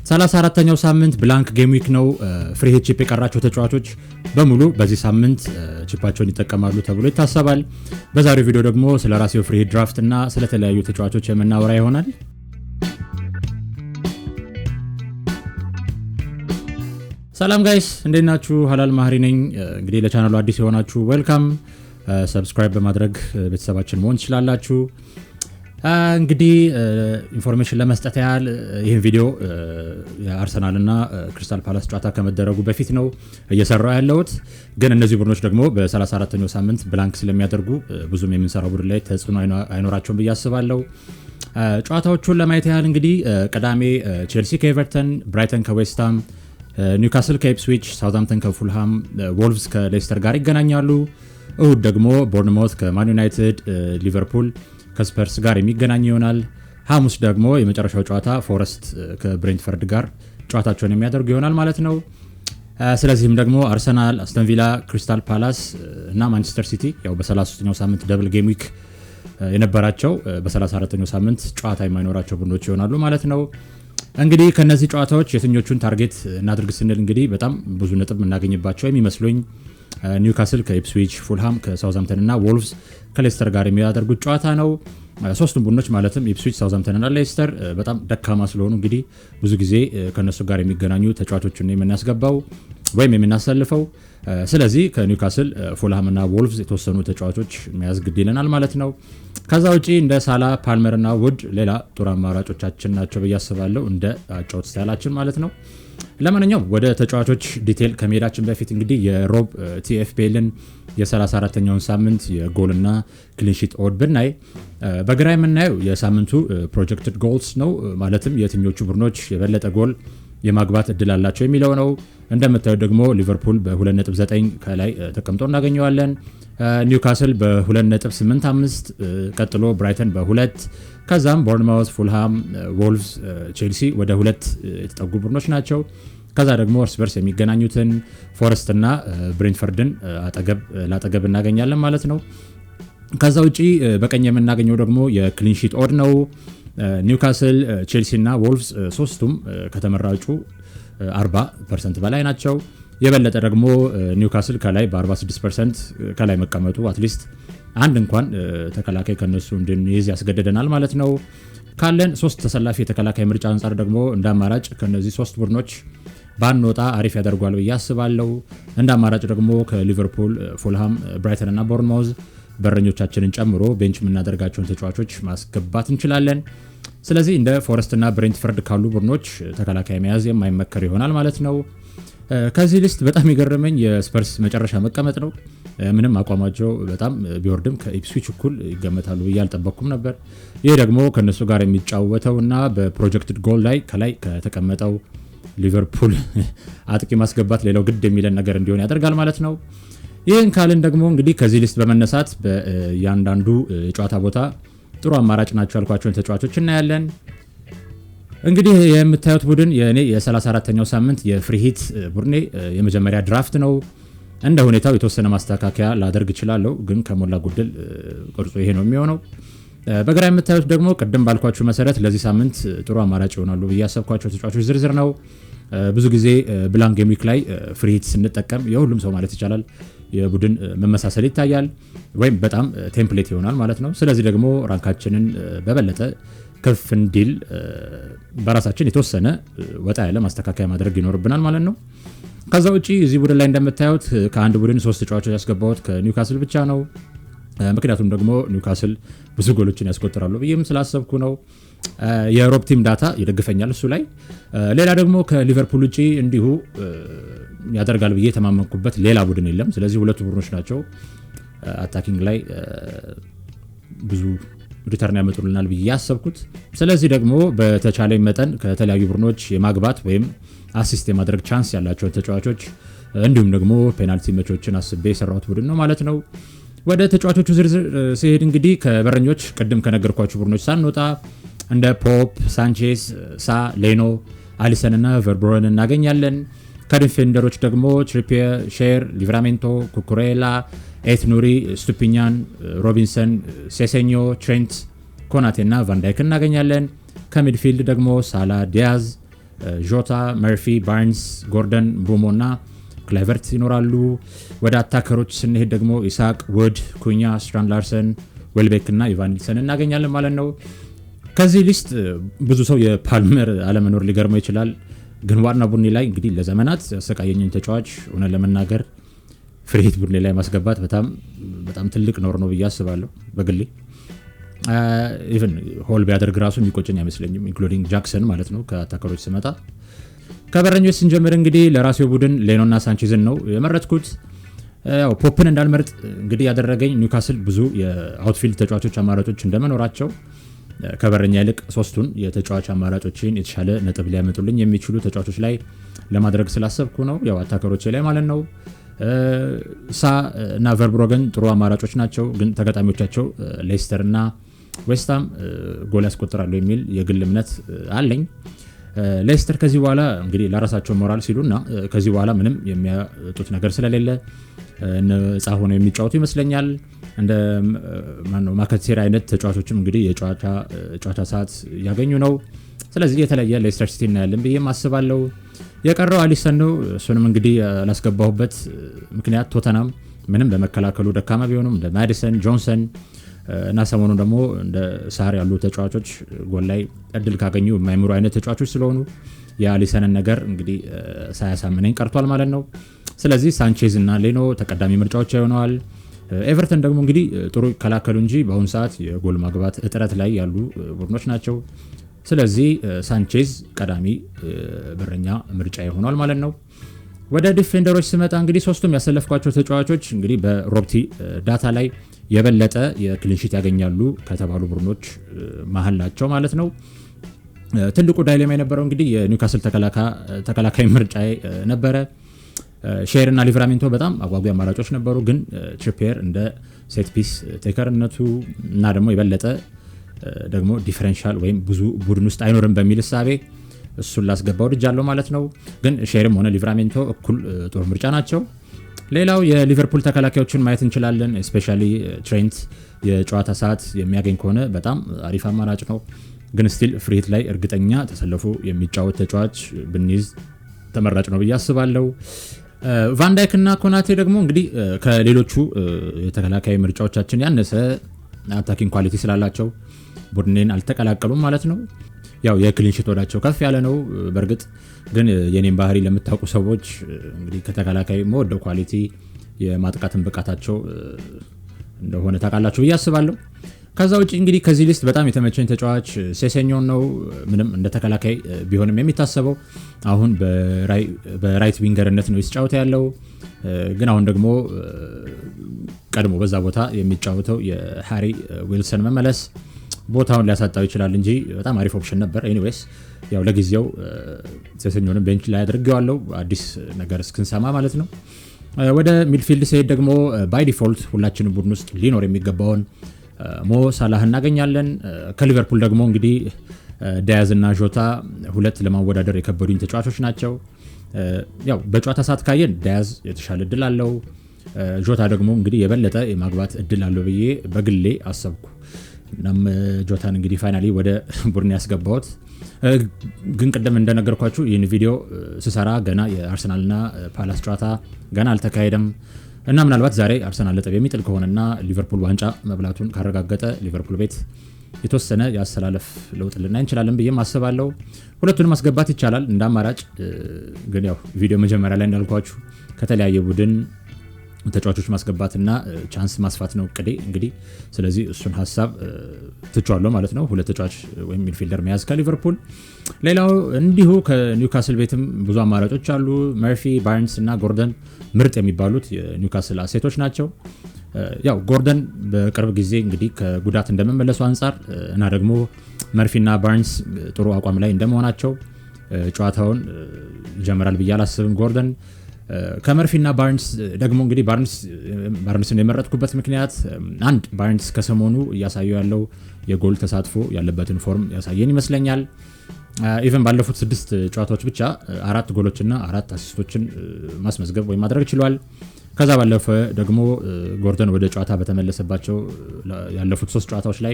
34ኛው ሳምንት ብላንክ ጌም ዊክ ነው። ፍሪ ሂት ቺፕ የቀራቸው ተጫዋቾች በሙሉ በዚህ ሳምንት ቺፓቸውን ይጠቀማሉ ተብሎ ይታሰባል። በዛሬው ቪዲዮ ደግሞ ስለ ራሴው ፍሪ ሂት ድራፍት እና ስለ ተለያዩ ተጫዋቾች የምናወራ ይሆናል። ሰላም ጋይስ እንዴት ናችሁ? ሀላል ማህሪ ነኝ። እንግዲህ ለቻናሉ አዲስ የሆናችሁ ዌልካም፣ ሰብስክራይብ በማድረግ ቤተሰባችን መሆን ትችላላችሁ። እንግዲህ ኢንፎርሜሽን ለመስጠት ያህል ይህን ቪዲዮ የአርሰናል እና ክሪስታል ፓላስ ጨዋታ ከመደረጉ በፊት ነው እየሰራው ያለሁት። ግን እነዚህ ቡድኖች ደግሞ በ34ኛው ሳምንት ብላንክ ስለሚያደርጉ ብዙም የምንሰራው ቡድን ላይ ተጽዕኖ አይኖራቸውም ብዬ አስባለሁ። ጨዋታዎቹን ለማየት ያህል እንግዲህ ቅዳሜ ቼልሲ ከኤቨርተን፣ ብራይተን ከዌስትሃም፣ ኒውካስል ከኢፕስዊች፣ ሳውዝሃምፕተን ከፉልሃም፣ ወልቭስ ከሌስተር ጋር ይገናኛሉ። እሁድ ደግሞ ቦርንማውዝ ከማን ዩናይትድ፣ ሊቨርፑል ከስፐርስ ጋር የሚገናኝ ይሆናል። ሐሙስ ደግሞ የመጨረሻው ጨዋታ ፎረስት ከብሬንትፈርድ ጋር ጨዋታቸውን የሚያደርጉ ይሆናል ማለት ነው። ስለዚህም ደግሞ አርሰናል፣ አስተን ቪላ፣ ክሪስታል ፓላስ እና ማንቸስተር ሲቲ ያው በ33ኛው ሳምንት ደብል ጌም ዊክ የነበራቸው በ34ኛው ሳምንት ጨዋታ የማይኖራቸው ቡድኖች ይሆናሉ ማለት ነው። እንግዲህ ከነዚህ ጨዋታዎች የትኞቹን ታርጌት እናድርግ ስንል እንግዲህ በጣም ብዙ ነጥብ የምናገኝባቸው የሚመስሉኝ ኒውካስል ከኢፕስዊች፣ ፉልሃም ከሳውዝሃምፕተን እና ወልቭስ ከሌስተር ጋር የሚያደርጉት ጨዋታ ነው። ሶስቱም ቡድኖች ማለትም ኢፕስዊች፣ ሳውዝሃምፕተን እና ሌስተር በጣም ደካማ ስለሆኑ እንግዲህ ብዙ ጊዜ ከነሱ ጋር የሚገናኙ ተጫዋቾችን የምናስገባው ወይም የምናሰልፈው። ስለዚህ ከኒውካስል፣ ፉልሃም እና ወልቭስ የተወሰኑ ተጫዋቾች መያዝ ግድ ይለናል ማለት ነው። ከዛ ውጪ እንደ ሳላ፣ ፓልመር እና ውድ ሌላ ጥሩ አማራጮቻችን ናቸው ብዬ አስባለሁ፣ እንደ አጫወት ስታይላችን ማለት ነው። ለማንኛውም ወደ ተጫዋቾች ዲቴል ከመሄዳችን በፊት እንግዲህ የሮብ ቲኤፍፒኤልን የ34ኛውን ሳምንት የጎልና ክሊንሺት ኦድ ብናይ በግራ የምናየው የሳምንቱ ፕሮጀክትድ ጎልስ ነው። ማለትም የትኞቹ ቡድኖች የበለጠ ጎል የማግባት እድል አላቸው የሚለው ነው። እንደምታዩት ደግሞ ሊቨርፑል በ2.9 ከላይ ተቀምጦ እናገኘዋለን። ኒውካስል በ2.85፣ ቀጥሎ ብራይተን በ2፣ ከዛም ቦርንማውዝ፣ ፉልሃም፣ ወልቭስ፣ ቼልሲ ወደ 2 የተጠጉ ቡድኖች ናቸው። ከዛ ደግሞ እርስ በርስ የሚገናኙትን ፎረስት እና ብሬንትፈርድን ላጠገብ እናገኛለን ማለት ነው። ከዛ ውጪ በቀኝ የምናገኘው ደግሞ የክሊንሺት ኦድ ነው። ኒውካስል፣ ቼልሲ እና ወልቭስ ሶስቱም ከተመራጩ 40% በላይ ናቸው። የበለጠ ደግሞ ኒውካስል ከላይ በ46% ከላይ መቀመጡ አትሊስት አንድ እንኳን ተከላካይ ከነሱ እንድንይዝ ያስገደደናል ማለት ነው። ካለን 3 ተሰላፊ የተከላካይ ምርጫ አንጻር ደግሞ እንደ አማራጭ ከነዚህ 3 ቡድኖች ባንወጣ አሪፍ ያደርጓል ብዬ አስባለሁ። እንደ አማራጭ ደግሞ ከሊቨርፑል፣ ፉልሃም፣ ብራይተን እና ቦርንማውዝ በረኞቻችንን ጨምሮ ቤንች የምናደርጋቸውን ተጫዋቾች ማስገባት እንችላለን። ስለዚህ እንደ ፎረስት እና ብሬንትፈርድ ካሉ ቡድኖች ተከላካይ መያዝ የማይመከር ይሆናል ማለት ነው። ከዚህ ሊስት በጣም የገረመኝ የስፐርስ መጨረሻ መቀመጥ ነው። ምንም አቋማቸው በጣም ቢወርድም ከኢፕስዊች እኩል ይገመታሉ ብዬ አልጠበቅኩም ነበር። ይህ ደግሞ ከነሱ ጋር የሚጫወተው እና በፕሮጀክትድ ጎል ላይ ከላይ ከተቀመጠው ሊቨርፑል አጥቂ ማስገባት ሌላው ግድ የሚለን ነገር እንዲሆን ያደርጋል ማለት ነው። ይህን ካልን ደግሞ እንግዲህ ከዚህ ሊስት በመነሳት በእያንዳንዱ የጨዋታ ቦታ ጥሩ አማራጭ ናቸው ያልኳቸውን ተጫዋቾች እናያለን። እንግዲህ የምታዩት ቡድን የኔ የ34ኛው ሳምንት የፍሪ ሂት ቡድኔ የመጀመሪያ ድራፍት ነው። እንደ ሁኔታው የተወሰነ ማስተካከያ ላደርግ እችላለሁ፣ ግን ከሞላ ጎደል ቅርጹ ይሄ ነው የሚሆነው። በግራ የምታዩት ደግሞ ቅድም ባልኳችሁ መሰረት ለዚህ ሳምንት ጥሩ አማራጭ ይሆናሉ ብዬ ያሰብኳቸው ተጫዋቾች ዝርዝር ነው። ብዙ ጊዜ ብላንክ ጌም ዊክ ላይ ፍሪ ሂት ስንጠቀም የሁሉም ሰው ማለት ይቻላል የቡድን መመሳሰል ይታያል ወይም በጣም ቴምፕሌት ይሆናል ማለት ነው። ስለዚህ ደግሞ ራንካችንን በበለጠ ከፍ እንዲል በራሳችን የተወሰነ ወጣ ያለ ማስተካከያ ማድረግ ይኖርብናል ማለት ነው። ከዛ ውጪ እዚህ ቡድን ላይ እንደምታዩት ከአንድ ቡድን 3 ተጫዋቾች ያስገባሁት ከኒውካስል ብቻ ነው። ምክንያቱም ደግሞ ኒውካስል ብዙ ጎሎችን ያስቆጥራሉ ብዬም ስላሰብኩ ነው። የሮብ ቲም ዳታ ይደግፈኛል እሱ ላይ። ሌላ ደግሞ ከሊቨርፑል ውጪ እንዲሁ ያደርጋል ብዬ የተማመንኩበት ሌላ ቡድን የለም። ስለዚህ ሁለቱ ቡድኖች ናቸው አታኪንግ ላይ ብዙ ሪተርን ያመጡልናል ብዬ ያሰብኩት። ስለዚህ ደግሞ በተቻለ መጠን ከተለያዩ ቡድኖች የማግባት ወይም አሲስት የማድረግ ቻንስ ያላቸውን ተጫዋቾች እንዲሁም ደግሞ ፔናልቲ መቾችን አስቤ የሰራሁት ቡድን ነው ማለት ነው። ወደ ተጫዋቾቹ ዝርዝር ሲሄድ እንግዲህ ከበረኞች ቅድም ከነገርኳችሁ ቡድኖች ሳንወጣ እንደ ፖፕ፣ ሳንቼዝ፣ ሳ፣ ሌኖ፣ አሊሰን እና ቨርብሮን እናገኛለን። ከዲፌንደሮች ደግሞ ትሪፒየር፣ ሼር፣ ሊቨራሜንቶ፣ ኩኩሬላ፣ ኤትኑሪ፣ ስቱፒኛን፣ ሮቢንሰን፣ ሴሴኞ፣ ትሬንት፣ ኮናቴ እና ቫንዳይክ እናገኛለን። ከሚድፊልድ ደግሞ ሳላ፣ ዲያዝ፣ ጆታ፣ መርፊ፣ ባርንስ፣ ጎርደን፣ ብሩሞ እና ክላይቨርት ይኖራሉ። ወደ አታከሮች ስንሄድ ደግሞ ኢሳቅ፣ ውድ፣ ኩኛ፣ ስትራንድ ላርሰን፣ ዌልቤክ እና ኢቫኒልሰን እናገኛለን ማለት ነው። ከዚህ ሊስት ብዙ ሰው የፓልመር አለመኖር ሊገርመው ይችላል። ግን ዋና ቡድኔ ላይ እንግዲህ ለዘመናት ያሰቃየኝን ተጫዋች እውነት ለመናገር ፍሬት ቡድኔ ላይ ማስገባት በጣም ትልቅ ኖር ነው ብዬ አስባለሁ በግሌ። ኢቨን ሆል ቢያደርግ ራሱ የሚቆጨኝ አይመስለኝም፣ ኢንክሉዲንግ ጃክሰን ማለት ነው። ከአታከሮች ስመጣ ከበረኞች ስንጀምር እንግዲህ ለራሴው ቡድን ሌኖና ሳንቼዝን ነው የመረጥኩት። ያው ፖፕን እንዳልመርጥ እንግዲህ ያደረገኝ ኒውካስል ብዙ የአውትፊልድ ተጫዋቾች አማራጮች እንደመኖራቸው ከበረኛ ይልቅ ሶስቱን የተጫዋች አማራጮችን የተሻለ ነጥብ ሊያመጡልኝ የሚችሉ ተጫዋቾች ላይ ለማድረግ ስላሰብኩ ነው። ያው አታከሮቼ ላይ ማለት ነው። ሳ እና ቨርብሮገን ጥሩ አማራጮች ናቸው፣ ግን ተጋጣሚዎቻቸው ሌስተር እና ዌስትሃም ጎል ያስቆጥራሉ የሚል የግል እምነት አለኝ። ሌስተር ከዚህ በኋላ እንግዲህ ለራሳቸው ሞራል ሲሉና ከዚህ በኋላ ምንም የሚያጡት ነገር ስለሌለ ነፃ ሆነው የሚጫወቱ ይመስለኛል። እንደ ማከቴራ አይነት ተጫዋቾችም እንግዲህ የጨዋታ ሰዓት ያገኙ ነው። ስለዚህ የተለየ ሌስተር ሲቲ እናያለን ብዬ አስባለሁ። የቀረው አሊሰን ነው። እሱንም እንግዲህ ያላስገባሁበት ምክንያት ቶተናም ምንም በመከላከሉ ደካማ ቢሆኑም እንደ ማዲሰን፣ ጆንሰን እና ሰሞኑ ደግሞ እንደ ሳር ያሉ ተጫዋቾች ጎል ላይ እድል ካገኙ የማይምሩ አይነት ተጫዋቾች ስለሆኑ የአሊሰንን ነገር እንግዲህ ሳያሳምነኝ ቀርቷል ማለት ነው። ስለዚህ ሳንቼዝ እና ሌኖ ተቀዳሚ ምርጫዎች ይሆነዋል። ኤቨርተን ደግሞ እንግዲህ ጥሩ ይከላከሉ እንጂ በአሁኑ ሰዓት የጎል ማግባት እጥረት ላይ ያሉ ቡድኖች ናቸው። ስለዚህ ሳንቼዝ ቀዳሚ በረኛ ምርጫ ይሆናል ማለት ነው። ወደ ዲፌንደሮች ስመጣ እንግዲህ ሶስቱም ያሰለፍኳቸው ተጫዋቾች እንግዲህ በሮብቲ ዳታ ላይ የበለጠ የክሊንሺት ያገኛሉ ከተባሉ ቡድኖች መሀል ናቸው ማለት ነው። ትልቁ ዳይሌማ የነበረው እንግዲህ የኒውካስል ተከላካይ ምርጫ ነበረ። ሼር እና ሊቨራሜንቶ በጣም አጓጊ አማራጮች ነበሩ፣ ግን ትሪፒየር እንደ ሴት ፒስ ቴከርነቱ እና ደግሞ የበለጠ ደግሞ ዲፈረንሻል ወይም ብዙ ቡድን ውስጥ አይኖርም በሚል እሳቤ እሱን ላስገባው ድጃለሁ ማለት ነው። ግን ሼርም ሆነ ሊቨራሜንቶ እኩል ጥሩ ምርጫ ናቸው። ሌላው የሊቨርፑል ተከላካዮችን ማየት እንችላለን። ስፔሻሊ ትሬንት የጨዋታ ሰዓት የሚያገኝ ከሆነ በጣም አሪፍ አማራጭ ነው። ግን ስቲል ፍሪት ላይ እርግጠኛ ተሰልፎ የሚጫወት ተጫዋች ብንይዝ ተመራጭ ነው ብዬ አስባለሁ። ቫንዳይክ እና ኮናቴ ደግሞ እንግዲህ ከሌሎቹ የተከላካይ ምርጫዎቻችን ያነሰ አታኪንግ ኳሊቲ ስላላቸው ቡድኔን አልተቀላቀሉም ማለት ነው። ያው የክሊንሺት ወዳቸው ከፍ ያለ ነው። በእርግጥ ግን የኔም ባህሪ ለምታውቁ ሰዎች እንግዲህ ከተከላካይ መወደው ኳሊቲ የማጥቃትን ብቃታቸው እንደሆነ ታውቃላችሁ ብዬ አስባለሁ። ከዛ ውጭ እንግዲህ ከዚህ ሊስት በጣም የተመቸኝ ተጫዋች ሴሴኞን ነው። ምንም እንደ ተከላካይ ቢሆንም የሚታሰበው አሁን በራይት ዊንገርነት ነው የተጫወተ ያለው። ግን አሁን ደግሞ ቀድሞ በዛ ቦታ የሚጫወተው የሃሪ ዊልሰን መመለስ ቦታውን ሊያሳጣው ይችላል እንጂ በጣም አሪፍ ኦፕሽን ነበር። ኤኒዌይስ ያው ለጊዜው ሴሴኞንም ቤንች ላይ አድርጌዋለሁ አዲስ ነገር እስክንሰማ ማለት ነው። ወደ ሚድፊልድ ሲሄድ ደግሞ ባይ ዲፎልት ሁላችንም ቡድን ውስጥ ሊኖር የሚገባውን ሞ ሳላህ እናገኛለን። ከሊቨርፑል ደግሞ እንግዲህ ዳያዝ እና ጆታ ሁለት ለማወዳደር የከበዱኝ ተጫዋቾች ናቸው። ያው በጨዋታ ሰዓት ካየን ዳያዝ የተሻለ እድል አለው። ጆታ ደግሞ እንግዲህ የበለጠ የማግባት እድል አለው ብዬ በግሌ አሰብኩ። እናም ጆታን እንግዲህ ፋይናሊ ወደ ቡድን ያስገባሁት። ግን ቅድም እንደነገርኳችሁ ይህን ቪዲዮ ስሰራ ገና የአርሰናልና ፓላስ ጨዋታ ገና አልተካሄደም እና ምናልባት ዛሬ አርሰናል ነጥብ የሚጥል ከሆነና ሊቨርፑል ዋንጫ መብላቱን ካረጋገጠ ሊቨርፑል ቤት የተወሰነ የአሰላለፍ ለውጥ ልናይ እንችላለን ብዬ አስባለሁ። ሁለቱንም ማስገባት ይቻላል እንደ አማራጭ። ግን ያው ቪዲዮ መጀመሪያ ላይ እንዳልኳችሁ ከተለያየ ቡድን ተጫዋቾች ማስገባትና ቻንስ ማስፋት ነው እቅዴ እንግዲህ። ስለዚህ እሱን ሀሳብ ትቻለሁ ማለት ነው። ሁለት ተጫዋች ወይም ሚድፊልደር መያዝ ከሊቨርፑል። ሌላው እንዲሁ ከኒውካስል ቤትም ብዙ አማራጮች አሉ። መርፊ፣ ባርንስ እና ጎርደን ምርጥ የሚባሉት የኒውካስል አሴቶች ናቸው። ያው ጎርደን በቅርብ ጊዜ እንግዲህ ከጉዳት እንደመመለሱ አንጻር እና ደግሞ መርፊና ባርንስ ጥሩ አቋም ላይ እንደመሆናቸው ጨዋታውን ይጀምራል ብዬ አላስብም ጎርደን። ከመርፊና ባርንስ ደግሞ እንግዲህ ባርንስን የመረጥኩበት ምክንያት አንድ ባርንስ ከሰሞኑ እያሳየው ያለው የጎል ተሳትፎ ያለበትን ፎርም ያሳየን ይመስለኛል። ኢቨን ባለፉት 6 ጨዋታዎች ብቻ 4 ጎሎችና 4 አሲስቶችን ማስመዝገብ ወይም ማድረግ ችሏል። ከዛ ባለፈ ደግሞ ጎርደን ወደ ጨዋታ በተመለሰባቸው ያለፉት 3 ጨዋታዎች ላይ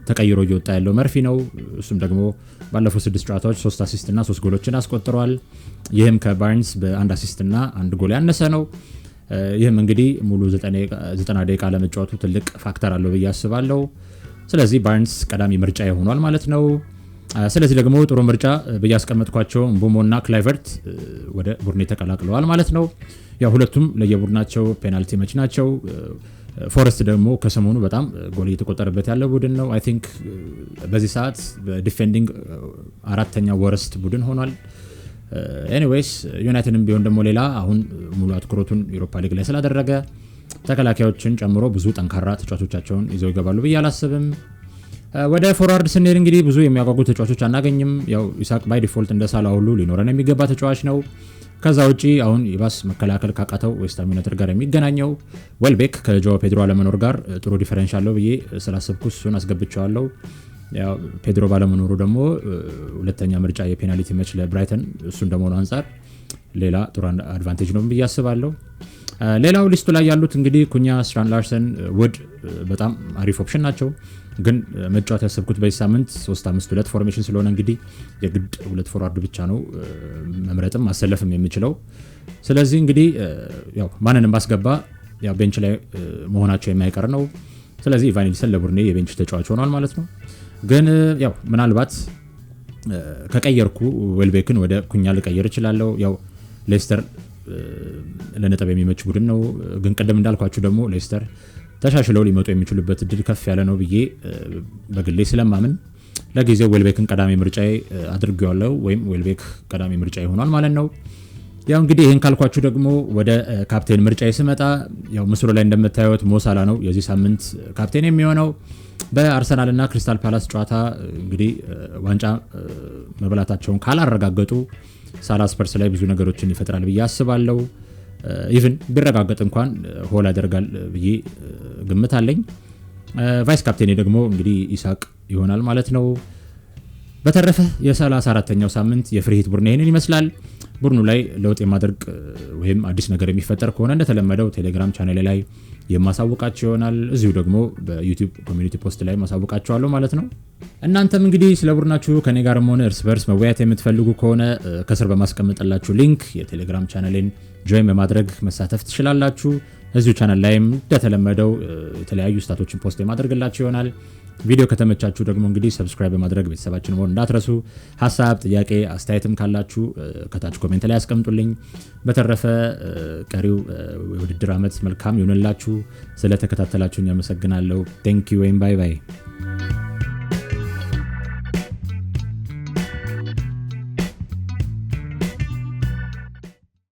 ተቀይሮ እየወጣ ያለው መርፊ ነው። እሱም ደግሞ ባለፉት 6 ጨዋታዎች 3 አሲስት እና 3 ጎሎችን አስቆጥሯል። ይህም ከባርንስ በ1 አሲስት እና 1 ጎል ያነሰ ነው። ይህም እንግዲህ ሙሉ 90 ደቂቃ ለመጫወቱ ትልቅ ፋክተር አለው ብዬ አስባለሁ። ስለዚህ ባርንስ ቀዳሚ ምርጫ ይሆናል ማለት ነው። ስለዚህ ደግሞ ጥሩ ምርጫ በያስቀመጥኳቸው ምቡሞ እና ክላይቨርት ወደ ቡድኔ ተቀላቅለዋል ማለት ነው። ያው ሁለቱም ለየቡድናቸው ፔናልቲ መች ናቸው። ፎረስት ደግሞ ከሰሞኑ በጣም ጎል እየተቆጠረበት ያለ ቡድን ነው። አይ ቲንክ በዚህ ሰዓት በዲፌንዲንግ 4ኛ ወረስት ቡድን ሆኗል። ኤኒዌይስ ዩናይትድም ቢሆን ደግሞ ሌላ አሁን ሙሉ አትኩሮቱን ዩሮፓ ሊግ ላይ ስላደረገ ተከላካዮችን ጨምሮ ብዙ ጠንካራ ተጫዋቾቻቸውን ይዘው ይገባሉ ብዬ አላስብም። ወደ ፎርዋርድ ስንሄድ እንግዲህ ብዙ የሚያጓጉ ተጫዋቾች አናገኝም። ያው ኢሳክ ባይ ዲፎልት እንደ ሳላ ሁሉ ሊኖረን የሚገባ ተጫዋች ነው። ከዛ ውጪ አሁን ይባስ መከላከል ካቃተው ዌስትሃም ዩናይትድ ጋር የሚገናኘው ዌልቤክ ከጆዋ ፔድሮ አለመኖር ጋር ጥሩ ዲፈረንስ አለው ብዬ ስላሰብኩ እሱን አስገብቼዋለሁ። ያው ፔድሮ ባለመኖሩ ደግሞ ሁለተኛ ምርጫ የፔናልቲ መች ለብራይተን እሱ እንደሆነ አንፃር ሌላ ጥሩ አድቫንቴጅ ነው ብዬ አስባለሁ። ሌላው ሊስቱ ላይ ያሉት እንግዲህ ኩኛ፣ ስትራንድ ላርሰን፣ ውድ በጣም አሪፍ ኦፕሽን ናቸው። ግን መጫወት ያሰብኩት በዚህ ሳምንት 3-5-2 ፎርሜሽን ስለሆነ እንግዲህ የግድ 2 ፎርዋርድ ብቻ ነው መምረጥም ማሰለፍም የምችለው። ስለዚህ እንግዲህ ያው ማንንም ባስገባ ያው ቤንች ላይ መሆናቸው የማይቀር ነው። ስለዚህ ኢቫን ኒልሰን ለቡድኔ የቤንች ተጫዋች ሆኗል ማለት ነው። ግን ያው ምናልባት ከቀየርኩ ዌልቤክን ወደ ኩኛ ልቀየር እችላለሁ። ያው ሌስተር ለነጥብ የሚመች ቡድን ነው። ግን ቀደም እንዳልኳችሁ ደግሞ ሌስተር ተሻሽለው ሊመጡ የሚችሉበት እድል ከፍ ያለ ነው ብዬ በግሌ ስለማምን ለጊዜው ዌልቤክን ቀዳሚ ምርጫዬ አድርጌዋለሁ፣ ወይም ዌልቤክ ቀዳሚ ምርጫዬ ሆኗል ማለት ነው። ያው እንግዲህ ይሄን ካልኳችሁ ደግሞ ወደ ካፕቴን ምርጫዬ ስመጣ ያው ምስሉ ላይ እንደምታዩት ሞሳላ ነው የዚህ ሳምንት ካፕቴን የሚሆነው። በአርሰናል እና ክሪስታል ፓላስ ጨዋታ እንግዲህ ዋንጫ መብላታቸውን ካላረጋገጡ ሳላ ስፐርስ ላይ ብዙ ነገሮችን ይፈጥራል ብዬ አስባለሁ። ኢቭን ቢረጋገጥ እንኳን ሆል ያደርጋል ብዬ ግምት አለኝ። ቫይስ ካፕቴኔ ደግሞ እንግዲህ ኢሳቅ ይሆናል ማለት ነው። በተረፈ የ34ኛው ሳምንት የፍሪሂት ቡድን ይሄንን ይመስላል። ቡድኑ ላይ ለውጥ የማድረግ ወይም አዲስ ነገር የሚፈጠር ከሆነ እንደተለመደው ቴሌግራም ቻናሌ ላይ የማሳውቃችሁ ይሆናል። እዚሁ ደግሞ በዩቲዩብ ኮሚኒቲ ፖስት ላይ ማሳውቃችኋለሁ ማለት ነው። እናንተም እንግዲህ ስለ ቡድናችሁ ከኔ ጋርም ሆነ እርስ በርስ መወያየት የምትፈልጉ ከሆነ ከስር በማስቀመጥላችሁ ሊንክ የቴሌግራም ቻናሌን ጆይን በማድረግ መሳተፍ ትችላላችሁ። እዚሁ ቻናል ላይም እንደተለመደው የተለያዩ ስታቶችን ፖስት የማድረግላችሁ ይሆናል። ቪዲዮ ከተመቻችሁ ደግሞ እንግዲህ ሰብስክራይብ በማድረግ ቤተሰባችን መሆን እንዳትረሱ። ሐሳብ፣ ጥያቄ፣ አስተያየትም ካላችሁ ከታች ኮሜንት ላይ አስቀምጡልኝ። በተረፈ ቀሪው የውድድር ዓመት መልካም ይሁንላችሁ። ስለተከታተላችሁኝ አመሰግናለሁ። ቴንክ ዩ ወይም ባይ ባይ።